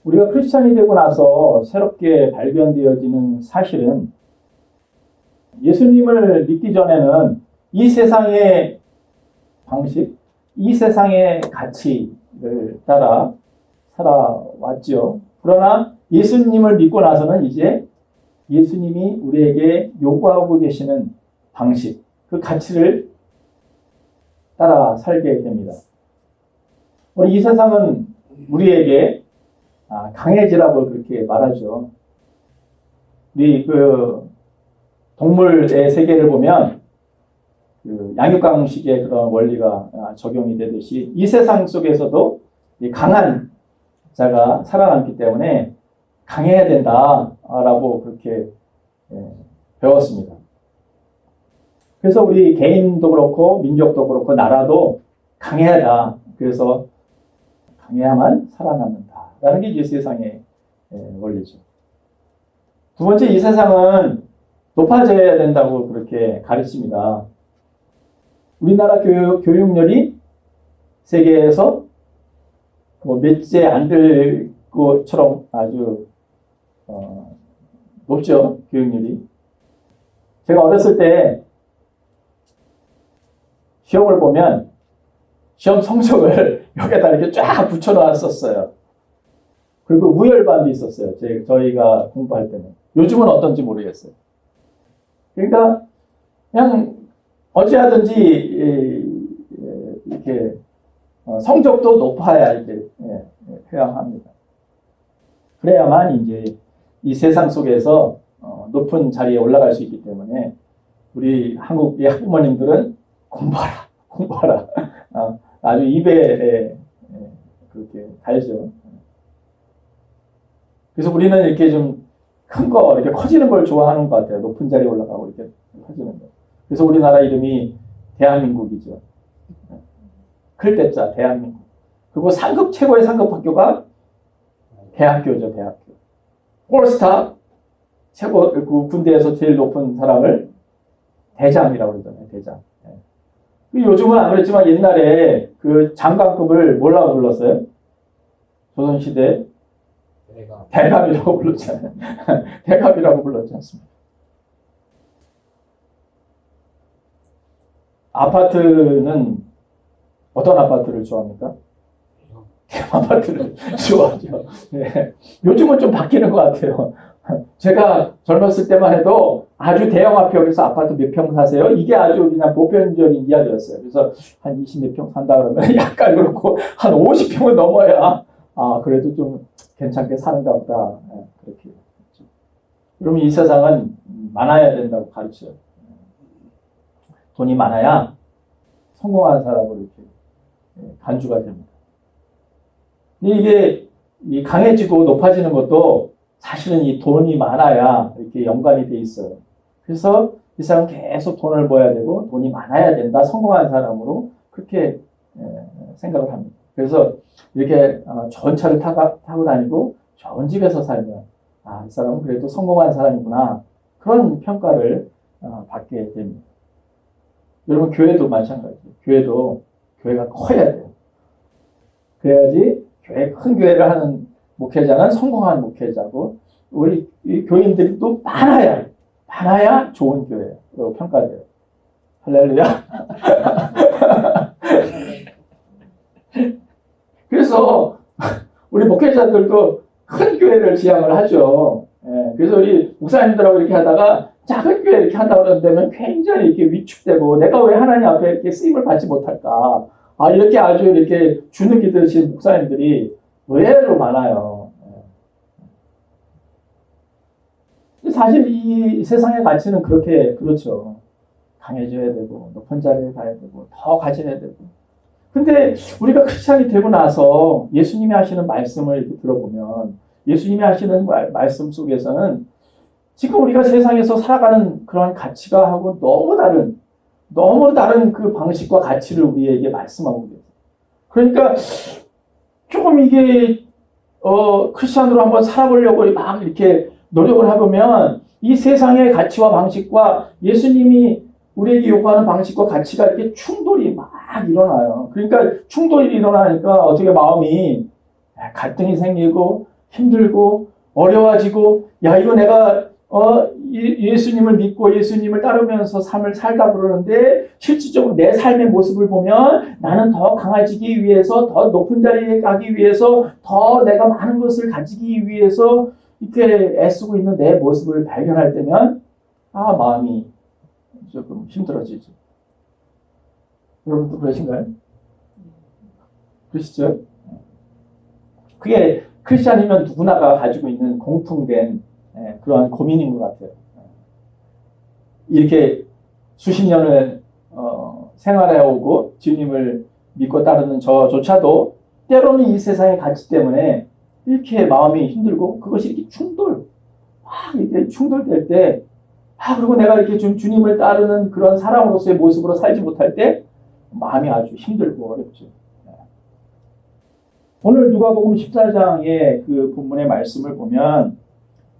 우리가 크리스찬이 되고 나서 새롭게 발견되어지는 사실은 예수님을 믿기 전에는 이 세상의 방식, 이 세상의 가치를 따라 살아왔죠. 그러나 예수님을 믿고 나서는 이제 예수님이 우리에게 요구하고 계시는 방식, 그 가치를 따라 살게 됩니다. 이 세상은 우리에게 강해지라고 그렇게 말하죠. 우리 동물의 세계를 보면 양육강식의 그런 원리가 적용이 되듯이 이 세상 속에서도 강한 자가 살아남기 때문에 강해야 된다라고 그렇게 배웠습니다. 그래서 우리 개인도 그렇고 민족도 그렇고 나라도 강해야다. 그래서 강해야만 살아남는다라는 게 이 세상의 원리죠. 두 번째, 이 세상은 높아져야 된다고 그렇게 가르칩니다. 우리나라 교육열이 세계에서 몇째 안 될 것처럼 아주 높죠, 교육열이. 제가 어렸을 때 시험을 보면 시험 성적을 여기다 이렇게 쫙 붙여놨었어요. 그리고 우열반도 있었어요. 저희가 공부할 때는. 요즘은 어떤지 모르겠어요. 그러니까 그냥 어찌하든지 이렇게 성적도 높아야 이제 회양합니다. 그래야만 이제 이 세상 속에서 높은 자리에 올라갈 수 있기 때문에 우리 한국의 학부모님들은 공부하라. 아주 입에 그렇게 달죠. 그래서 우리는 이렇게 좀 큰 거, 이렇게 커지는 걸 좋아하는 것 같아요. 높은 자리에 올라가고 이렇게 커지는 거. 그래서 우리나라 이름이 대한민국이죠. 클 때자 대한민국. 그리고 최고의 상급 학교가 대학교죠, 대학교. 홀스타, 최고, 군대에서 제일 높은 사람을 대장이라고 그러잖아요, 대장. 요즘은 안 그랬지만 옛날에 그 장관급을 뭐라고 불렀어요? 조선시대 대감이라고 불렀잖아요. 대감이라고 불렀지 않습니까? 아파트는 어떤 아파트를 좋아합니까? 대형 아파트를 좋아하죠. 네. 요즘은 좀 바뀌는 것 같아요. 제가 젊었을 때만 해도 아주 대형 아파트에서 아파트 몇 평 사세요? 이게 아주 그냥 보편적인 이야기였어여. 그래서 한 20몇 평 산다 그러면 약간 그렇고 한 50평은 넘어야 그래도 좀 괜찮게 사는가 보다. 그렇게. 그러면 이 세상은 많아야 된다고 가르쳐요. 돈이 많아야 성공한 사람으로 이렇게 간주가 됩니다. 이게 강해지고 높아지는 것도 사실은 이 돈이 많아야 이렇게 연관이 돼 있어요. 그래서 이 사람은 계속 돈을 모아야 되고 돈이 많아야 된다. 성공한 사람으로 그렇게 생각을 합니다. 그래서 이렇게 좋은 차를 타고 다니고 좋은 집에서 살면 이 사람은 그래도 성공한 사람이구나. 그런 평가를 받게 됩니다. 여러분 교회도 마찬가지예요. 교회가 커야 돼요. 그래야지 큰 교회를 하는 목회자는 성공한 목회자고 우리 교인들이 또 많아야 좋은 교회로 평가돼요. 할렐루야. 그래서 우리 목회자들도 큰 교회를 지향을 하죠. 그래서 우리 목사님들하고 이렇게 하다가 작은 교회 이렇게 한다고 그러면 굉장히 이렇게 위축되고 내가 왜 하나님 앞에 이렇게 쓰임을 받지 못할까? 이렇게 아주 이렇게 주눅이 드신 목사님들이 의외로 많아요. 사실 이 세상의 가치는 그렇죠. 강해져야 되고, 높은 자리에 가야 되고, 더 가져야 되고. 근데 우리가 크리스찬이 되고 나서 예수님이 하시는 말씀을 이렇게 들어보면, 예수님이 하시는 말씀 속에서는 지금 우리가 세상에서 살아가는 그런 가치가 하고 너무 다른 그 방식과 가치를 우리에게 말씀하고 계세요. 그러니까 조금 이게 크리스찬으로 한번 살아보려고 막 이렇게 노력을 해보면 이 세상의 가치와 방식과 예수님이 우리에게 요구하는 방식과 가치가 이렇게 충돌이 막 일어나요. 그러니까 충돌이 일어나니까 어떻게 마음이 갈등이 생기고 힘들고 어려워지고 야 이거 내가 예수님을 믿고 예수님을 따르면서 삶을 살다 그러는데 실질적으로 내 삶의 모습을 보면 나는 더 강해지기 위해서 더 높은 자리에 가기 위해서 더 내가 많은 것을 가지기 위해서 이렇게 애쓰고 있는 내 모습을 발견할 때면 마음이 조금 힘들어지죠. 여러분도 그러신가요? 그러시죠? 그게 크리스찬이면 누구나가 가지고 있는 공통된 그러한 고민인 것 같아요. 이렇게 수십 년을 생활해오고 주님을 믿고 따르는 저조차도 때로는 이 세상의 가치 때문에 이렇게 마음이 힘들고 그것이 이렇게 이렇게 충돌될 때 그리고 내가 이렇게 좀 주님을 따르는 그런 사람으로서의 모습으로 살지 못할 때 마음이 아주 힘들고 어렵죠. 오늘 누가복음 14장의 그 본문의 말씀을 보면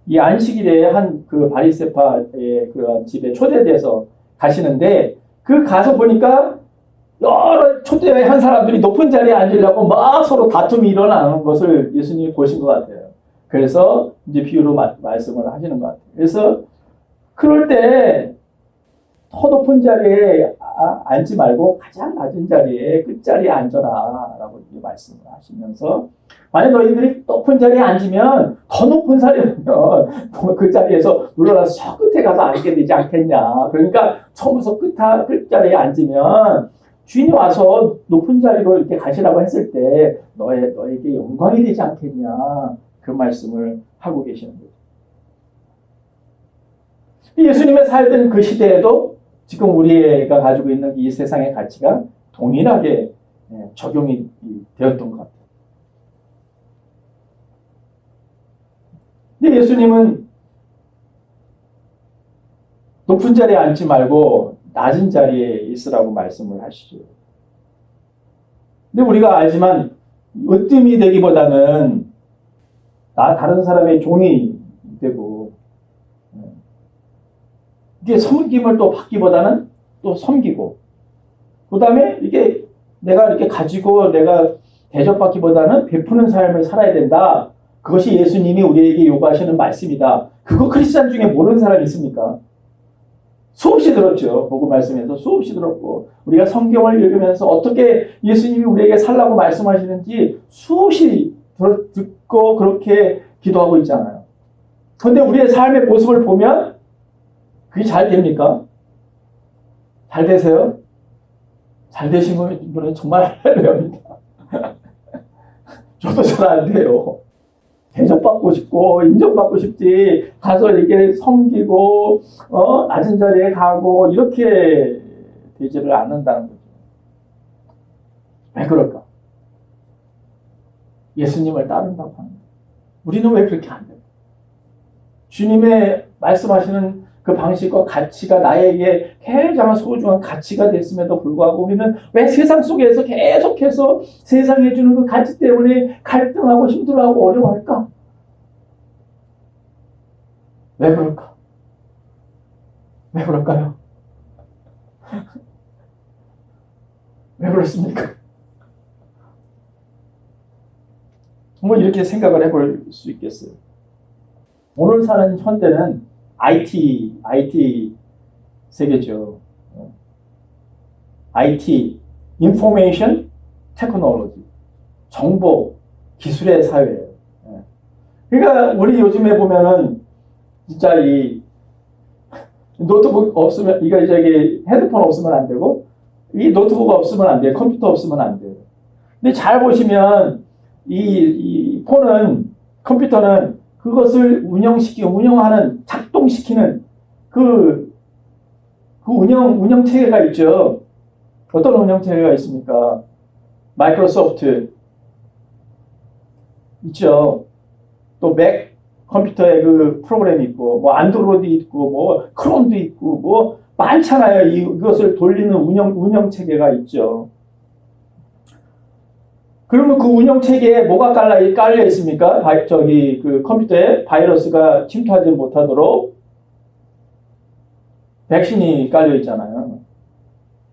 이 안식일에 한 그 바리새파의 그런 집에 초대돼서 가시는데 그 가서 보니까 여러 초대한 사람들이 높은 자리에 앉으려고 막 서로 다툼이 일어나는 것을 예수님이 보신 것 같아요. 그래서 이제 비유로 말씀을 하시는 것 같아요. 그래서 그럴 때 더 높은 자리에 앉지 말고 가장 낮은 자리에 끝자리에 앉아라 라고 말씀을 하시면서 만약 너희들이 높은 자리에 앉으면 더 높은 사람이면 그 자리에서 물러나서 저 끝에 가서 앉게 되지 않겠냐. 그러니까 처음부터 끝자리에 앉으면 주인이 와서 높은 자리로 이렇게 가시라고 했을 때 너에게 영광이 되지 않겠냐. 그 말씀을 하고 계시는 거죠. 예수님의 살던 그 시대에도 지금 우리가 가지고 있는 이 세상의 가치가 동일하게 적용이 되었던 것 같아요. 근데 예수님은 높은 자리에 앉지 말고 낮은 자리에 있으라고 말씀을 하시죠. 근데 우리가 알지만 으뜸이 되기보다는 다른 사람의 종이 되고 이게 섬김을 또 받기보다는 또 섬기고 그 다음에 이게 내가 이렇게 가지고 내가 대접받기보다는 베푸는 삶을 살아야 된다. 그것이 예수님이 우리에게 요구하시는 말씀이다. 그거 크리스찬 중에 모르는 사람이 있습니까? 수없이 들었죠. 복음 말씀에서 수없이 들었고 우리가 성경을 읽으면서 어떻게 예수님이 우리에게 살라고 말씀하시는지 수없이 듣고 그렇게 기도하고 있잖아요. 그런데 우리의 삶의 모습을 보면 그게 잘 됩니까? 잘 되세요? 잘 되신 분은 정말 할렐루야입니다. 저도 잘 안 돼요. 대접받고 싶고 인정받고 싶지 가서 이렇게 섬기고 낮은 자리에 가고 이렇게 되지를 않는다는 거죠. 왜 그럴까? 예수님을 따른다고 합니다. 우리는 왜 그렇게 안 돼요? 주님의 말씀하시는 그 방식과 가치가 나에게 굉장히 소중한 가치가 됐음에도 불구하고 우리는 왜 세상 속에서 계속해서 세상에 주는 그 가치 때문에 갈등하고 힘들어하고 어려워할까? 왜 그럴까? 왜 그럴까요? 왜 그렇습니까? 정말 이렇게 생각을 해볼 수 있겠어요. 오늘 사는 현대는 IT 세계죠. IT, Information Technology, 정보, 기술의 사회예요. 그러니까 우리 요즘에 보면은 진짜 이 노트북 없으면 이거 저기 헤드폰 없으면 안 되고 이 노트북 없으면 안 돼, 컴퓨터 없으면 안 돼요. 근데 잘 보시면 이 폰은 컴퓨터는 그것을 운영하는, 작동시키는 그 운영 체계가 있죠. 어떤 운영 체계가 있습니까? 마이크로소프트 있죠. 또 맥 컴퓨터에 그 프로그램이 있고, 뭐 안드로이드 있고, 뭐 크롬도 있고, 뭐 많잖아요. 이것을 돌리는 운영 체계가 있죠. 그러면 그 운영 체계에 뭐가 깔려 있습니까? 그 컴퓨터에 바이러스가 침투하지 못하도록 백신이 깔려 있잖아요.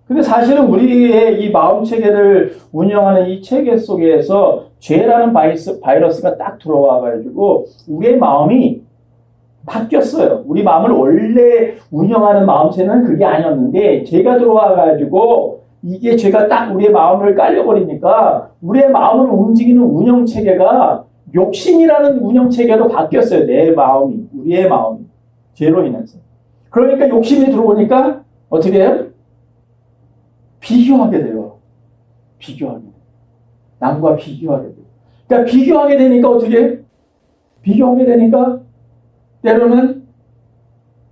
근데 사실은 우리의 이 마음 체계를 운영하는 이 체계 속에서 죄라는 바이러스가 딱 들어와가지고 우리의 마음이 바뀌었어요. 우리 마음을 원래 운영하는 마음체는 그게 아니었는데 죄가 들어와가지고 이게 죄가 딱 우리의 마음을 깔려버리니까 우리의 마음을 움직이는 운영체계가 욕심이라는 운영체계로 바뀌었어요. 내 마음이, 우리의 마음이 죄로 인해서. 그러니까 욕심이 들어오니까 어떻게 해요? 비교하게 돼요. 비교하게 돼요. 남과 비교하게 돼요. 그러니까 비교하게 되니까 어떻게 해요? 비교하게 되니까 때로는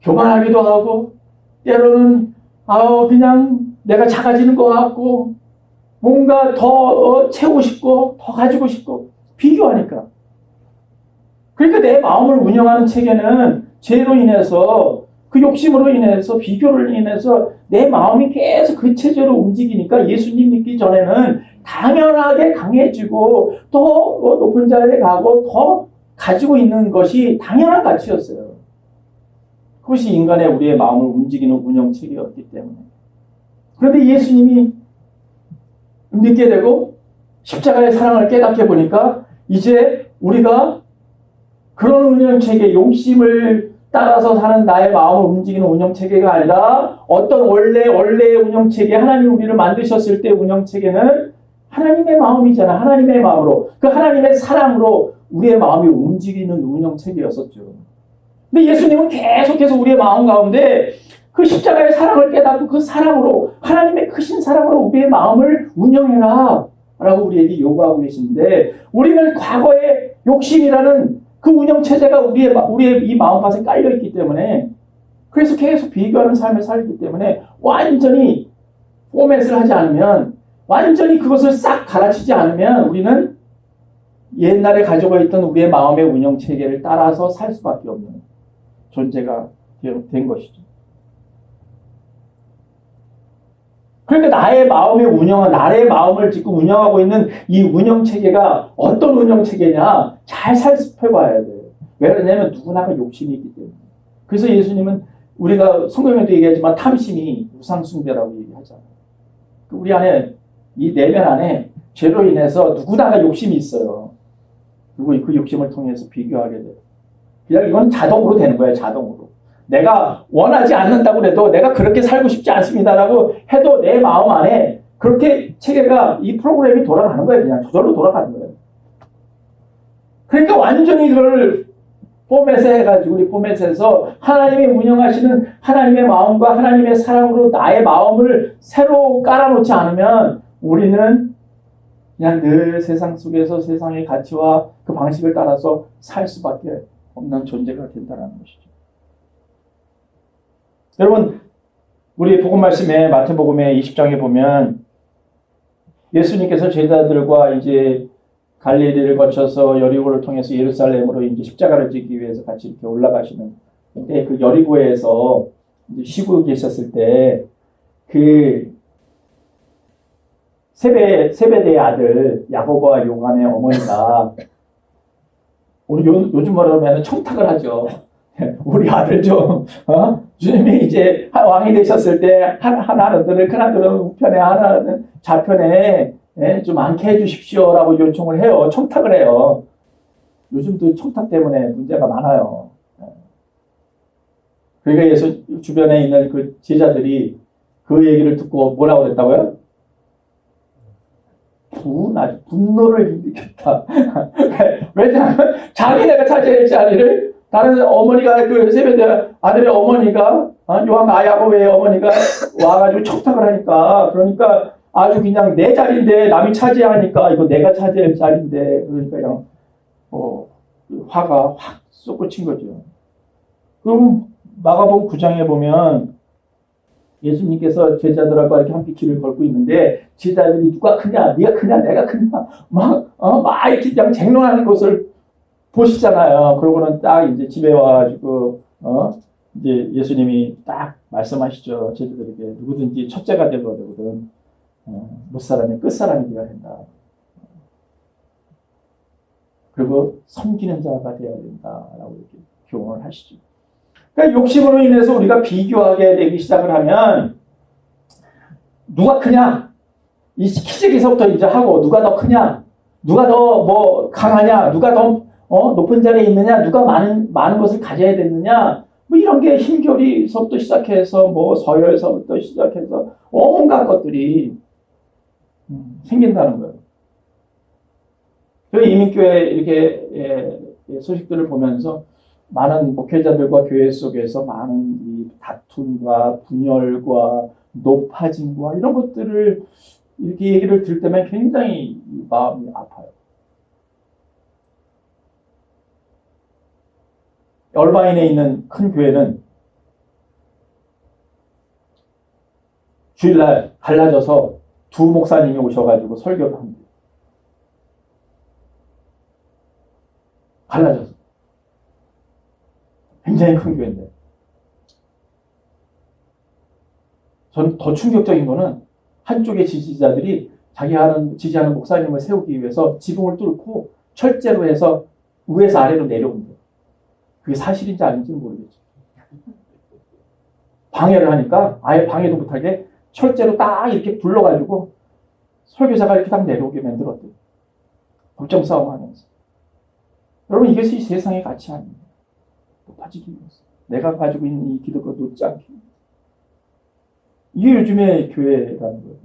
교만하기도 하고 때로는 그냥 내가 작아지는 것 같고 뭔가 더 채우고 싶고 더 가지고 싶고 비교하니까. 그러니까 내 마음을 운영하는 체계는 죄로 인해서 그 욕심으로 인해서 비교를 인해서 내 마음이 계속 그 체제로 움직이니까 예수님 믿기 전에는 당연하게 강해지고 또 높은 자리에 가고 더 가지고 있는 것이 당연한 가치였어요. 그것이 인간의 우리의 마음을 움직이는 운영체계였기 때문에. 그런데 예수님이 믿게 되고 십자가의 사랑을 깨닫게 보니까 이제 우리가 그런 운영체계, 욕심을 따라서 사는 나의 마음을 움직이는 운영체계가 아니라 어떤 원래의 운영체계, 하나님 우리를 만드셨을 때 운영체계는 하나님의 마음이잖아. 하나님의 마음으로. 그 하나님의 사랑으로 우리의 마음이 움직이는 운영체계였었죠. 근데 예수님은 계속해서 우리의 마음 가운데 그 십자가의 사랑을 깨닫고 그 사랑으로 하나님의 크신 사랑으로 우리의 마음을 운영해라 라고 우리에게 요구하고 계신데 우리는 과거의 욕심이라는 그 운영체제가 우리의 이 마음밭에 깔려있기 때문에 그래서 계속 비교하는 삶을 살기 때문에 완전히 포맷을 하지 않으면 완전히 그것을 싹 갈아치지 않으면 우리는 옛날에 가지고 있던 우리의 마음의 운영체계를 따라서 살 수밖에 없는 존재가 된 것이죠. 그러니까 나의 마음을 지금 운영하고 있는 이 운영체계가 어떤 운영체계냐 잘 살펴봐야 돼요. 왜 그러냐면 누구나가 욕심이 있기 때문에. 그래서 예수님은 우리가 성경에도 얘기하지만 탐심이 우상숭배라고 얘기하잖아요. 우리 안에 이 내면 안에 죄로 인해서 누구나가 욕심이 있어요. 그리고 그 욕심을 통해서 비교하게 돼요. 그냥 이건 자동으로 되는 거예요. 자동으로. 내가 원하지 않는다고 해도 내가 그렇게 살고 싶지 않습니다라고 해도 내 마음 안에 그렇게 체계가 이 프로그램이 돌아가는 거예요. 그냥 저절로 돌아가는 거예요. 그러니까 완전히 그걸 포맷에 해가지고 우리 포맷에서 하나님이 운영하시는 하나님의 마음과 하나님의 사랑으로 나의 마음을 새로 깔아놓지 않으면 우리는 그냥 늘 세상 속에서 세상의 가치와 그 방식을 따라서 살 수밖에 없는 존재가 된다는 것이죠. 여러분, 우리 복음 말씀에 마태복음의 20장에 보면 예수님께서 제자들과 이제 갈릴리를 거쳐서 여리고를 통해서 예루살렘으로 이제 십자가를 지기 위해서 같이 이렇게 올라가시는 그때 그 여리고에서 이제 쉬고 계셨을 때 그 세베대의 아들 야고보와 요한의 어머니가 우리 요즘 말로 하면 청탁을 하죠. 우리 아들 좀 주님이 이제 왕이 되셨을 때 하나는 큰아들은 우편에 하나는 좌편에 좀 많게 해주십시오라고 요청을 해요. 청탁을 해요. 요즘도 청탁 때문에 문제가 많아요. 그러니까 예수 주변에 있는 그 제자들이 그 얘기를 듣고 뭐라고 그랬다고요? 분노를 일으켰다. 왜냐하면 자기네가 차지해야 할 자리를 다른 어머니가 그 세베대 아들의 어머니가 요한 야고보의 어머니가 와가지고 청탁을 하니까 그러니까 아주 그냥 내 자리인데 남이 차지하니까 이거 내가 차지할 자리인데 그러니까 그냥 화가 확 솟구친 거죠. 그럼 마가복음 9장에 보면 예수님께서 제자들하고 이렇게 함께 길을 걸고 있는데 제자들이 누가 크냐, 네가 크냐, 내가 크냐 막 이렇게 그냥 쟁론하는 것을 보시잖아요. 그러고는 딱 이제 집에 와가지고 이제 예수님이 딱 말씀하시죠. 제자들에게 누구든지 첫째가 되어야 되거든. 못사람이 끝사람이 되어야 된다. 그리고 섬기는 자가 되어야 된다라고 이렇게 교훈을 하시죠. 그러니까 욕심으로 인해서 우리가 비교하게 되기 시작을 하면 누가 크냐 이 키재기서부터 이제 하고 누가 더 크냐 누가 더 뭐 강하냐, 누가 더 높은 자리에 있느냐, 누가 많은 것을 가져야 됐느냐, 뭐 이런 게 힘결이서부터 시작해서 뭐 서열서부터 시작해서 온갖 것들이 생긴다는 거예요. 그 이민교회 이렇게 소식들을 보면서 많은 목회자들과 교회 속에서 많은 이 다툼과 분열과 높아짐과 이런 것들을 이렇게 얘기를 들을 때면 굉장히 마음이 아파요. 얼바인에 있는 큰 교회는 주일날 갈라져서 두 목사님이 오셔가지고 설교를 합니다. 갈라져서. 굉장히 큰 교회인데. 저는 더 충격적인 거는 한쪽의 지지자들이 지지하는 목사님을 세우기 위해서 지붕을 뚫고 철제로 해서 위에서 아래로 내려온대요. 그게 사실인지 아닌지는 모르겠죠. 방해를 하니까 아예 방해도 못하게 철제로 딱 이렇게 불러가지고 설교자가 이렇게 딱 내려오게 만들었대요. 법정 싸움하면서. 여러분 이것이 세상의 가치 아닙니다. 높아지기 위해서. 내가 가지고 있는 이 기도가 높지 않기 위해서. 이게 요즘의 교회라는 거예요.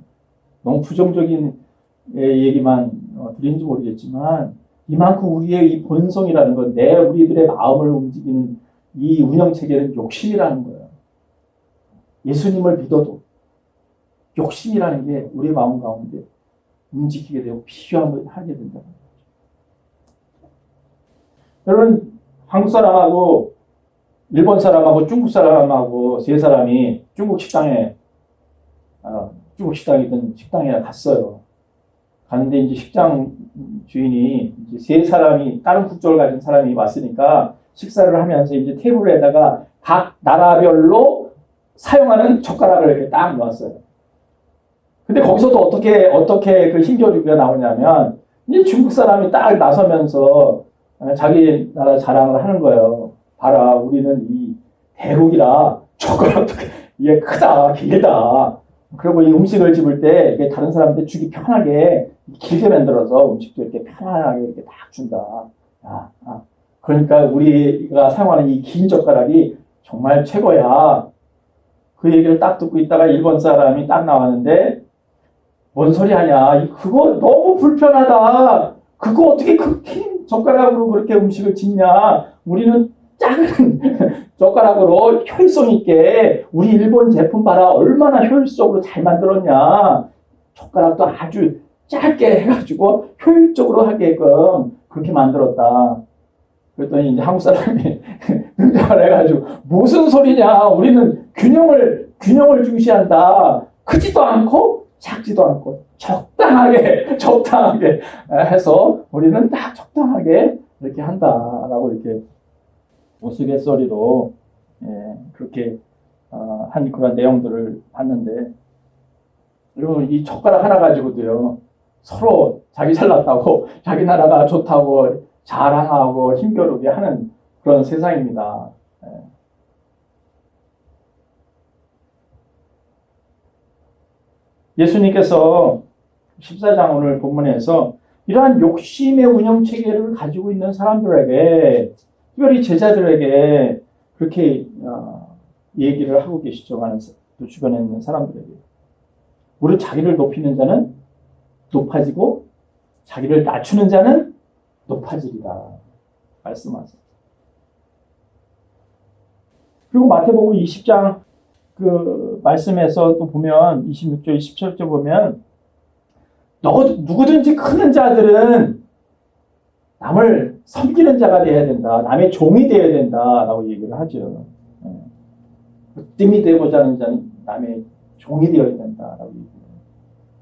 너무 부정적인 얘기만 드린지 모르겠지만 이만큼 우리의 이 본성이라는 건 우리들의 마음을 움직이는 이 운영체계는 욕심이라는 거예요. 예수님을 믿어도 욕심이라는 게 우리의 마음 가운데 움직이게 되고 필요함을 하게 된다는 거죠. 여러분 한국 사람하고 일본 사람하고 중국 사람하고 세 사람이 중국 식당이든 식당에 갔어요. 갔는데 이제 식당 주인이 이제 세 사람이 다른 국적을 가진 사람이 왔으니까 식사를 하면서 이제 테이블에다가 각 나라별로 사용하는 젓가락을 이렇게 딱 놓았어요. 근데 거기서도 어떻게 그 힘겨루기가 나오냐면 이제 중국 사람이 딱 나서면서 자기 나라 자랑을 하는 거예요. 봐라, 우리는 이 대국이라 젓가락도 이게 크다, 길다. 그리고 이 음식을 집을 때 이게 다른 사람들 주기 편하게 길게 만들어서 음식도 이렇게 편하게 이렇게 딱 준다. 그러니까 우리가 사용하는 이 긴 젓가락이 정말 최고야. 그 얘기를 딱 듣고 있다가 일본 사람이 딱 나왔는데 뭔 소리 하냐. 그거 너무 불편하다. 그거 어떻게 그 긴 젓가락으로 그렇게 음식을 짓냐. 우리는 작은 젓가락으로 효율성 있게 우리 일본 제품 봐라. 얼마나 효율적으로 잘 만들었냐. 젓가락도 아주 짧게 해가지고 효율적으로 하게끔 그렇게 만들었다. 그랬더니 이제 한국 사람이 등장을 해가지고 무슨 소리냐. 우리는 균형을 중시한다. 크지도 않고 작지도 않고 적당하게 해서 우리는 딱 적당하게 이렇게 한다라고 이렇게 우스갯소리로 그렇게 한 그런 내용들을 봤는데, 여러분 이 젓가락 하나 가지고도요 서로 자기 잘났다고 자기 나라가 좋다고 자랑하고 힘겨루게 하는 그런 세상입니다. 예수님께서 14장 오늘 본문에서 이러한 욕심의 운영체계를 가지고 있는 사람들에게, 특별히 제자들에게 그렇게 얘기를 하고 계시죠. 많은 주변에 있는 사람들에게. 우리 자기를 높이는 자는 높아지고 자기를 낮추는 자는 높아지리라 말씀하세요. 그리고 마태복음 20장 그 말씀에서 또 보면 26절, 27절 보면 누구든지 크는 자들은 남을 섬기는 자가 되어야 된다. 남의 종이 되어야 된다라고 얘기를 하죠. 뜸이 되고자 하는 자는 남의 종이 되어야 된다라고 얘기해요.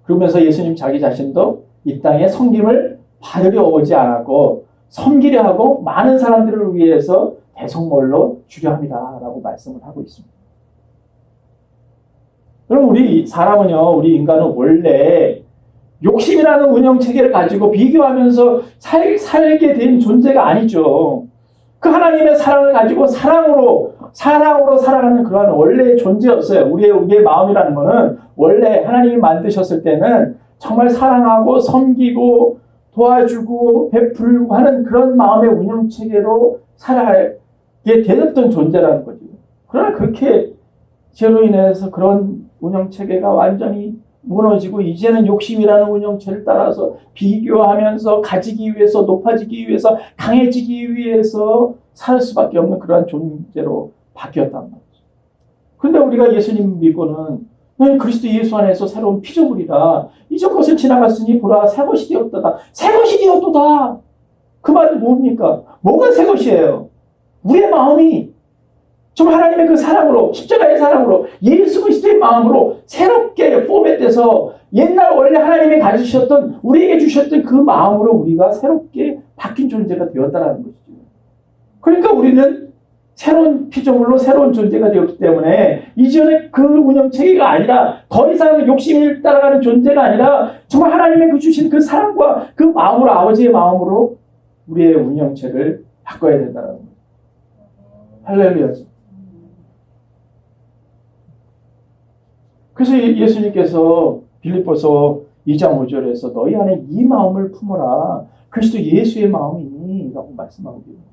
그러면서 예수님 자기 자신도 이 땅에 섬김을 받으려 오지 않았고 섬기려 하고 많은 사람들을 위해서 대속물로 주려 합니다라고 말씀을 하고 있습니다. 그럼 우리 사람은요, 우리 인간은 원래 욕심이라는 운영체계를 가지고 비교하면서 살게 된 존재가 아니죠. 그 하나님의 사랑을 가지고 사랑으로 살아가는 그러한 원래의 존재였어요. 우리의 마음이라는 것은 원래 하나님이 만드셨을 때는 정말 사랑하고 섬기고 도와주고 베풀고 하는 그런 마음의 운영체계로 살아가게 되었던 존재라는 거죠. 그러나 그렇게 죄로 인해서 그런 운영체계가 완전히 무너지고 이제는 욕심이라는 운영체를 따라서 비교하면서 가지기 위해서, 높아지기 위해서, 강해지기 위해서 살 수밖에 없는 그러한 존재로 바뀌었단 말이죠. 그런데 우리가 예수님 믿고는 너희 그리스도 예수 안에서 새로운 피조물이다. 이전 것을 지나갔으니 보라 새 것이 되었도다. 새 것이 되었도다. 그 말은 뭡니까? 뭐가 새 것이에요? 우리의 마음이 좀 하나님의 그 사랑으로, 십자가의 사랑으로, 예수 그리스도의 마음으로 새롭게 포맷돼서 옛날 원래 하나님이 가지셨던, 우리에게 주셨던 그 마음으로 우리가 새롭게 바뀐 존재가 되었다는 것이죠. 그러니까 우리는 새로운 피조물로 새로운 존재가 되었기 때문에 이전에 그 운영체계가 아니라 더 이상 욕심을 따라가는 존재가 아니라 정말 하나님의 그 주신 그 사랑과 그 마음으로, 아버지의 마음으로 우리의 운영체를 바꿔야 된다는 거예요. 할렐루야죠. 그래서 예수님께서 빌립보서 2장 5절에서 너희 안에 이 마음을 품어라. 그리스도 예수의 마음이니 라고 말씀하고 있습니다.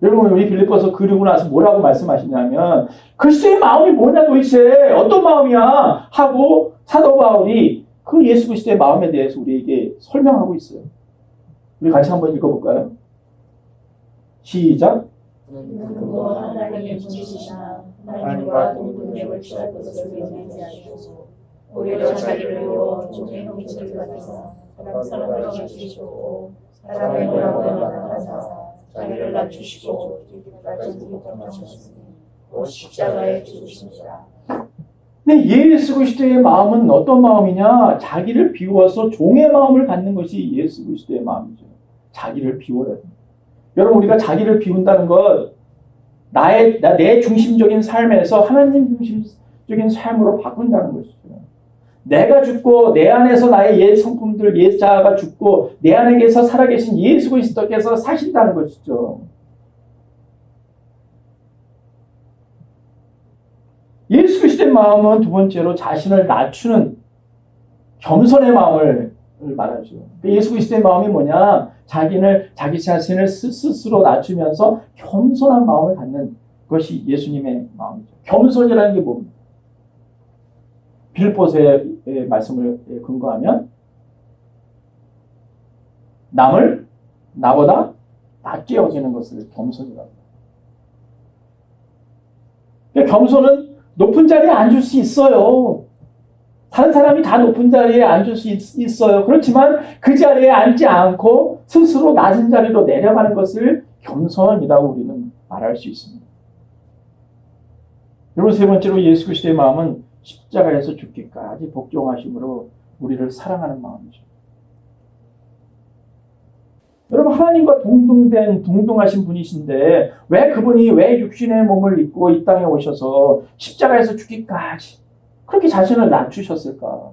여러분 우리 빌립보서 그리고 나서 뭐라고 말씀하시냐면 그리스도의 마음이 뭐냐 도대체 어떤 마음이야 하고 사도 바울이 그 예수 그리스도의 마음에 대해서 우리에게 설명하고 있어요. 우리 같이 한번 읽어볼까요? 시작. 하나님의 분이시나 하나님과 동등됨을 취할 것을 외면하지 않으시고 오히려 자기를 비워 종의 형체를 받아서 사람을 가르치시고 사람의 모양으로 나타나사 자기를 낮추시고 죽기까지 인정하셨으니 곧 십자가에 죽으시니라. 네, 예수 그리스도의 마음은 어떤 마음이냐? 자기를 비워서 종의 마음을 갖는 것이 예수 그리스도의 마음이죠. 자기를 비워야 됩니다. 여러분 우리가 자기를 비운다는 것 내 중심적인 삶에서 하나님 중심적인 삶으로 바꾼다는 것이죠. 내가 죽고 내 안에서 나의 옛 성품들, 옛 자아가 죽고 내 안에서 살아계신 예수 그리스도께서 사신다는 것이죠. 예수 그리스도의 마음은 두 번째로 자신을 낮추는 겸손의 마음을 말하죠. 예수 그리스도의 마음이 뭐냐? 자기 자신을 스스로 낮추면서 겸손한 마음을 갖는 것이 예수님의 마음이죠. 겸손이라는 게 뭡니까? 빌립보서의 말씀을 근거하면 남을 나보다 낮게 여기는 것을 겸손이라고 합니다. 그러니까 겸손은 높은 자리에 앉을 수 있어요. 다른 사람이 다 높은 자리에 앉을 수 있어요. 그렇지만 그 자리에 앉지 않고 스스로 낮은 자리로 내려가는 것을 겸손이라고 우리는 말할 수 있습니다. 그리고 세 번째로 예수 그리스도의 마음은 십자가에서 죽기까지 복종하심으로 우리를 사랑하는 마음이죠. 여러분 하나님과 동등하신 분이신데 왜 그분이 왜 육신의 몸을 입고 이 땅에 오셔서 십자가에서 죽기까지 그렇게 자신을 낮추셨을까?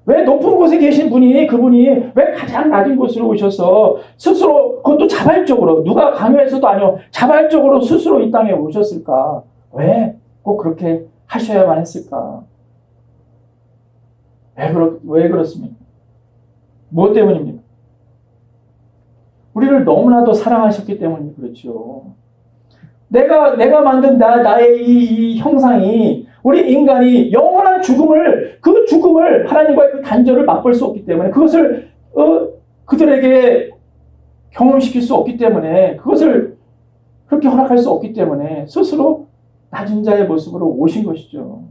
왜 높은 곳에 계신 분이 그분이 왜 가장 낮은 곳으로 오셔서 스스로 그것도 자발적으로 누가 강요해서도 아니요 자발적으로 스스로 이 땅에 오셨을까? 왜 꼭 그렇게 하셔야만 했을까? 왜 그렇습니까? 무엇 때문입니까? 우리를 너무나도 사랑하셨기 때문이 그렇죠. 내가 만든 나의 이 형상이 우리 인간이 영원한 그 죽음을 하나님과의 그 단절을 맛볼 수 없기 때문에 그것을 그들에게 경험시킬 수 없기 때문에 그것을 그렇게 허락할 수 없기 때문에 스스로 낮은 자의 모습으로 오신 것이죠.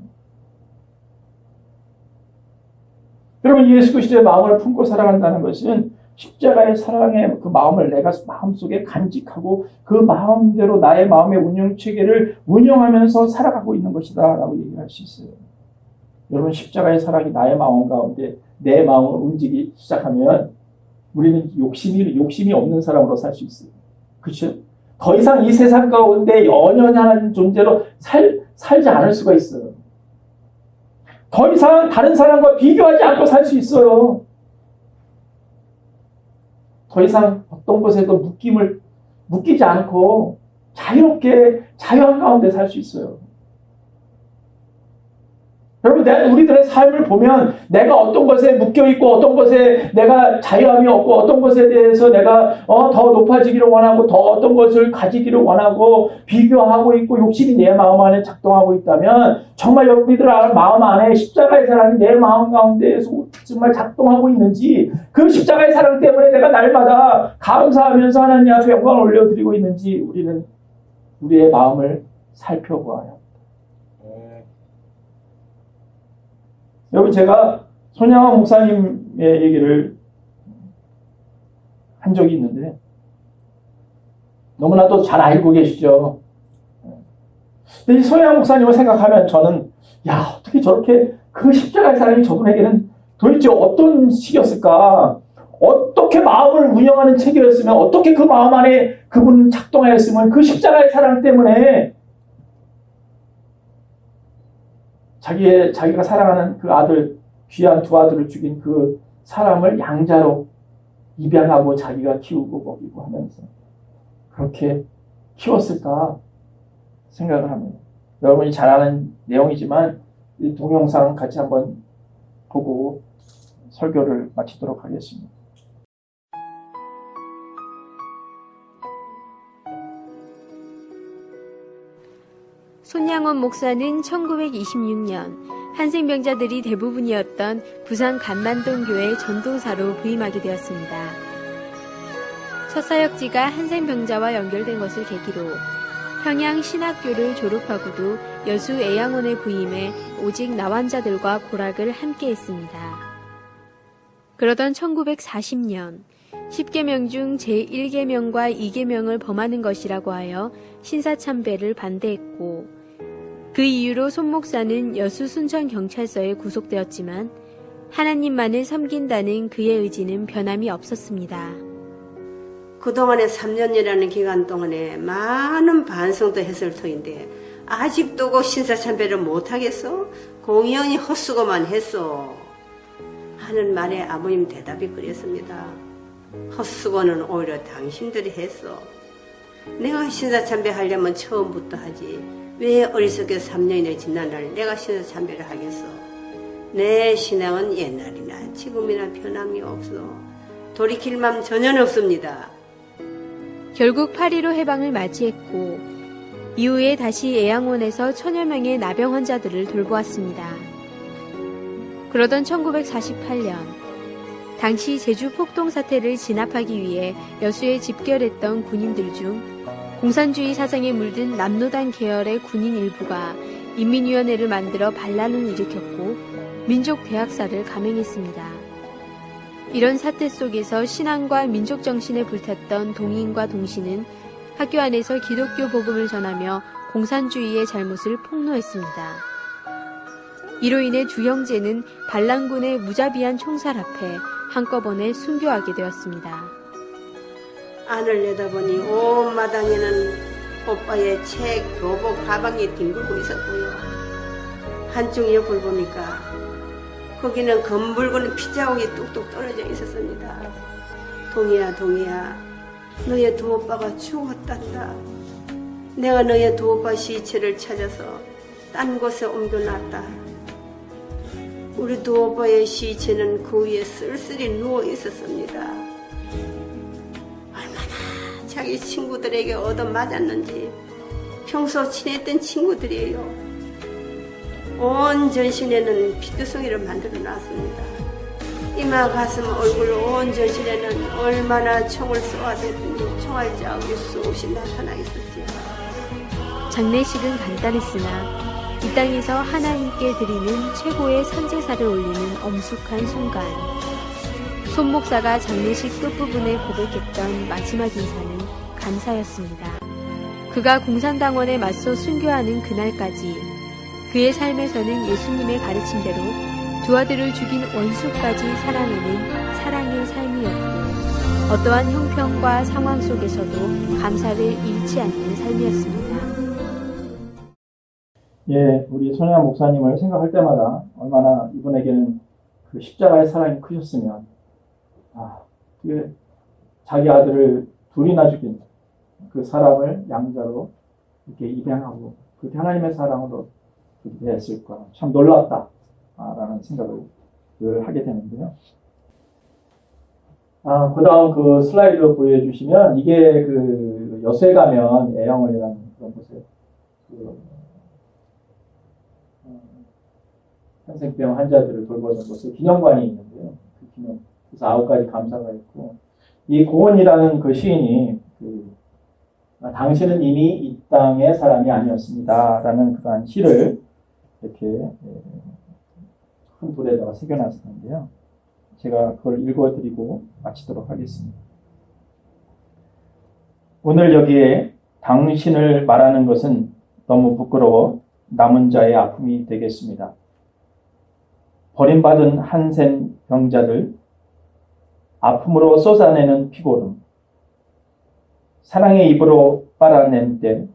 여러분 예수 그리스도의 마음을 품고 살아간다는 것은 십자가의 사랑의 그 마음을 내가 마음속에 간직하고 그 마음대로 나의 마음의 운영체계를 운영하면서 살아가고 있는 것이다 라고 얘기할 수 있어요. 여러분 십자가의 사랑이 나의 마음 가운데 내 마음을 움직이기 시작하면 우리는 욕심이 없는 사람으로 살 수 있어요. 그렇죠? 더 이상 이 세상 가운데 연연한 존재로 살지 않을 수가 있어요. 더 이상 다른 사람과 비교하지 않고 살 수 있어요. 더 이상 어떤 것에도 묶이지 않고 자유롭게 자유한 가운데 살 수 있어요. 여러분, 우리들의 삶을 보면 내가 어떤 것에 묶여있고 어떤 것에 내가 자유함이 없고 어떤 것에 대해서 내가 더 높아지기를 원하고 더 어떤 것을 가지기를 원하고 비교하고 있고 욕심이 내 마음 안에 작동하고 있다면 정말 여러분들 마음 안에 십자가의 사랑이 내 마음 가운데에서 정말 작동하고 있는지, 그 십자가의 사랑 때문에 내가 날마다 감사하면서 하나님 앞에 영광을 올려드리고 있는지 우리는 우리의 마음을 살펴보아야. 여러분, 제가 손양원 목사님의 얘기를 한 적이 있는데 너무나도 잘 알고 계시죠. 근데 이 손양원 목사님을 생각하면 저는 어떻게 저렇게 그 십자가의 사랑이 저분에게는 도대체 어떤 식이었을까? 어떻게 마음을 운영하는 책이었으면, 어떻게 그 마음 안에 그분 작동하였으면 그 십자가의 사랑 때문에 자기가 사랑하는 그 아들, 귀한 두 아들을 죽인 그 사람을 양자로 입양하고 자기가 키우고 먹이고 하면서 그렇게 키웠을까 생각을 합니다. 여러분이 잘 아는 내용이지만 이 동영상 같이 한번 보고 설교를 마치도록 하겠습니다. 손양원 목사는 1926년 한생병자들이 대부분이었던 부산 간만동 교회 전도사로 부임하게 되었습니다. 첫 사역지가 한생병자와 연결된 것을 계기로 평양 신학교를 졸업하고도 여수 애양원에 부임해 오직 나환자들과 고락을 함께 했습니다. 그러던 1940년 10계명 중 제1계명과 2계명을 범하는 것이라고 하여 신사참배를 반대했고, 그 이유로 손 목사는 여수 순천경찰서에 구속되었지만 하나님만을 섬긴다는 그의 의지는 변함이 없었습니다. 그동안에 3년이라는 기간 동안에 많은 반성도 했을 터인데 아직도 그 신사참배를 못하겠어? 공연히 헛수고만 했어 하는 말에 아버님 대답이 그랬습니다. 헛수고는 오히려 당신들이 했어. 내가 신사참배 하려면 처음부터 하지. 왜 어리석게 3년이나 지난 날 내가 신사참배를 하겠어. 내 신앙은 옛날이나 지금이나 변함이 없어. 돌이킬 맘 전혀 없습니다. 결국 8.15 해방을 맞이했고 이후에 다시 애양원에서 천여 명의 나병 환자들을 돌보았습니다. 그러던 1948년 당시 제주 폭동 사태를 진압하기 위해 여수에 집결했던 군인들 중 공산주의 사상에 물든 남노당 계열의 군인 일부가 인민위원회를 만들어 반란을 일으켰고 민족대학살을 감행했습니다. 이런 사태 속에서 신앙과 민족정신에 불탔던 동인과 동신은 학교 안에서 기독교 복음을 전하며 공산주의의 잘못을 폭로했습니다. 이로 인해 두 형제는 반란군의 무자비한 총살 앞에 한꺼번에 순교하게 되었습니다. 안을 내다보니 온 마당에는 오빠의 책, 교복, 가방이 뒹굴고 있었고요. 한쪽 옆을 보니까 거기는 검붉은 피자국이 뚝뚝 떨어져 있었습니다. 동이야, 동이야, 너의 두 오빠가 죽었단다. 내가 너의 두 오빠 시체를 찾아서 딴 곳에 옮겨놨다. 우리 두 오빠의 시체는 그 위에 쓸쓸히 누워 있었습니다. 얼마나 자기 친구들에게 얻어맞았는지. 평소 친했던 친구들이에요. 온 전신에는 피투성이를 만들어 놨습니다. 이마, 가슴, 얼굴, 온 전신에는 얼마나 총을 쏘아댔더니 총알자국이 쑤시 나타나 있었지요. 장례식은 간단했으나 이 땅에서 하나님께 드리는 최고의 선제사를 올리는 엄숙한 순간, 손 목사가 장례식 끝부분에 고백했던 마지막 인사는 감사였습니다. 그가 공산당원에 맞서 순교하는 그날까지 그의 삶에서는 예수님의 가르침대로 두 아들을 죽인 원수까지 사랑하는 사랑의 삶이었고, 어떠한 형편과 상황 속에서도 감사를 잃지 않는 삶이었습니다. 예, 우리 손혜원 목사님을 생각할 때마다 얼마나 이분에게는 그 십자가의 사랑이 크셨으면, 그 자기 아들을 둘이나 죽인 그 사람을 양자로 이렇게 입양하고 그렇게 하나님의 사랑으로 그렇게 했을까. 참 놀랍다. 라는 생각을 늘 하게 되는데요. 그 다음 그 슬라이드 보여주시면 이게 그 여수에 가면 애양원이라는 그런 곳에 한센병 환자들을 돌보는 곳에 기념관이 있는데요. 그 기념, 그래서 9가지 감사가 있고, 이 고은이라는 그 시인이 당신은 이미 이 땅의 사람이 아니었습니다. 라는 그러한 시를 이렇게 큰 돌에다가 새겨놨었는데요. 제가 그걸 읽어드리고 마치도록 하겠습니다. 오늘 여기에 당신을 말하는 것은 너무 부끄러워 남은 자의 아픔이 되겠습니다. 버림받은 한센 병자들, 아픔으로 쏟아내는 피고름, 사랑의 입으로 빨아낸 때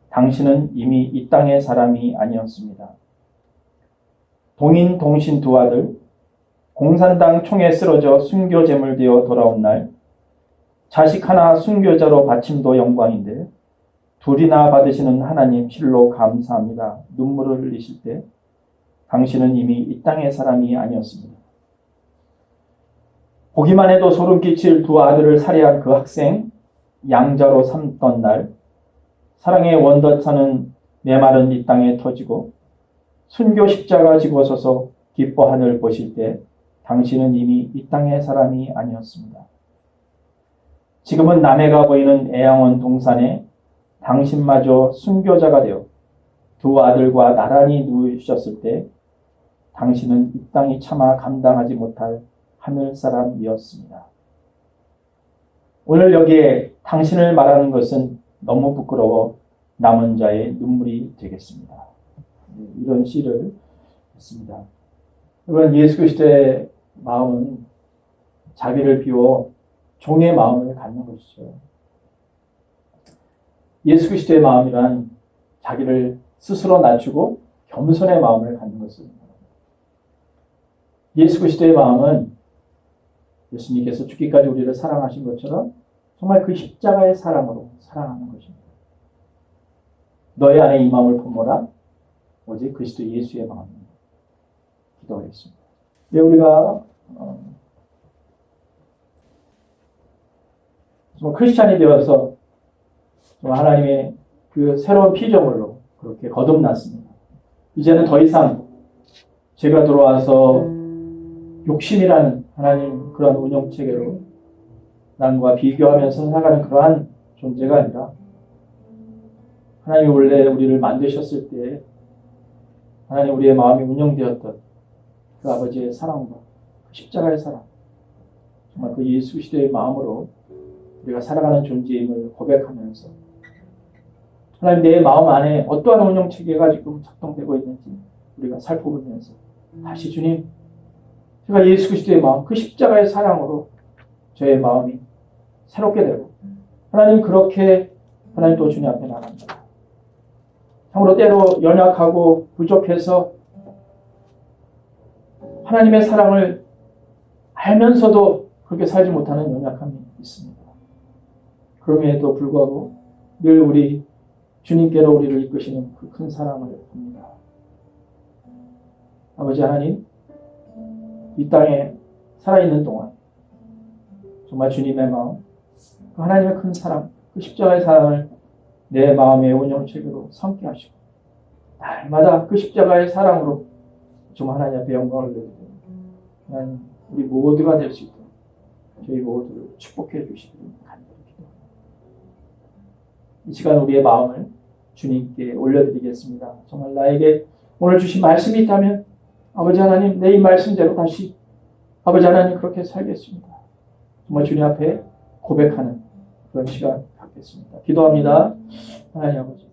당신은 이미 이 땅의 사람이 아니었습니다. 동인 동신 두 아들, 공산당 총에 쓰러져 순교제물 되어 돌아온 날, 자식 하나 순교자로 바침도 영광인데 둘이나 받으시는 하나님 실로 감사합니다. 눈물을 흘리실 때 당신은 이미 이 땅의 사람이 아니었습니다. 보기만 해도 소름 끼칠 두 아들을 살해한 그 학생, 양자로 삼던 날, 사랑의 원더차는 메마른 이 땅에 터지고 순교 십자가 지고 서서 기뻐 하늘 보실 때 당신은 이미 이 땅의 사람이 아니었습니다. 지금은 남해가 보이는 애양원 동산에 당신마저 순교자가 되어 두 아들과 나란히 누우셨을 때 당신은 이 땅이 차마 감당하지 못할 하늘 사람이었습니다. 오늘 여기에 당신을 말하는 것은 너무 부끄러워 남은 자의 눈물이 되겠습니다. 이런 시를 했습니다. 여러분, 예수 그리스도의 마음은 자기를 비워 종의 마음을 갖는 것이죠. 예수 그리스도의 마음이란 자기를 스스로 낮추고 겸손의 마음을 갖는 것입니다. 예수 그리스도의 마음은 예수님께서 죽기까지 우리를 사랑하신 것처럼 정말 그 십자가의 사랑으로 사랑하는 것입니다. 너희 안에 이 마음을 품어라. 오직 그리스도 예수의 마음입니다. 기도하겠습니다. 네, 우리가 크리스찬이 되어서 하나님의 그 새로운 피조물로 그렇게 거듭났습니다. 이제는 더 이상 제가 들어와서 욕심이라는 하나님 그런 운영체계로 남과 비교하면서 살아가는 그러한 존재가 아니라 하나님이 원래 우리를 만드셨을 때 하나님 우리의 마음이 운영되었던 그 아버지의 사랑과 그 십자가의 사랑, 정말 그 예수 그리스도의 마음으로 우리가 살아가는 존재임을 고백하면서 하나님 내 마음 안에 어떠한 운영체계가 지금 작동되고 있는지 우리가 살펴보면서 다시 주님, 제가 예수 그리스도의 마음, 그 십자가의 사랑으로 저의 마음이 새롭게 되고 하나님 그렇게 하나님 또 주님 앞에 나갑니다. 참으로 때로 연약하고 부족해서 하나님의 사랑을 알면서도 그렇게 살지 못하는 연약함이 있습니다. 그럼에도 불구하고 늘 우리 주님께로 우리를 이끄시는 그 큰 사랑을 봅니다. 아버지 하나님, 이 땅에 살아있는 동안 정말 주님의 마음, 그 하나님의 큰 사랑, 그 십자가의 사랑을 내 마음의 운영체계로 삼게 하시고 날마다 그 십자가의 사랑으로 정말 하나님 앞에 영광을 드리고 하나님 우리 모두가 될 수 있도록 저희 모두를 축복해 주시기를 간절히 기도합니다. 이 시간 우리의 마음을 주님께 올려드리겠습니다. 정말 나에게 오늘 주신 말씀이 있다면 아버지 하나님 내 이 말씀대로 다시 아버지 하나님 그렇게 살겠습니다. 정말 주님 앞에 고백하는 그런 시간 갖겠습니다. 기도합니다. 하나님 아버지,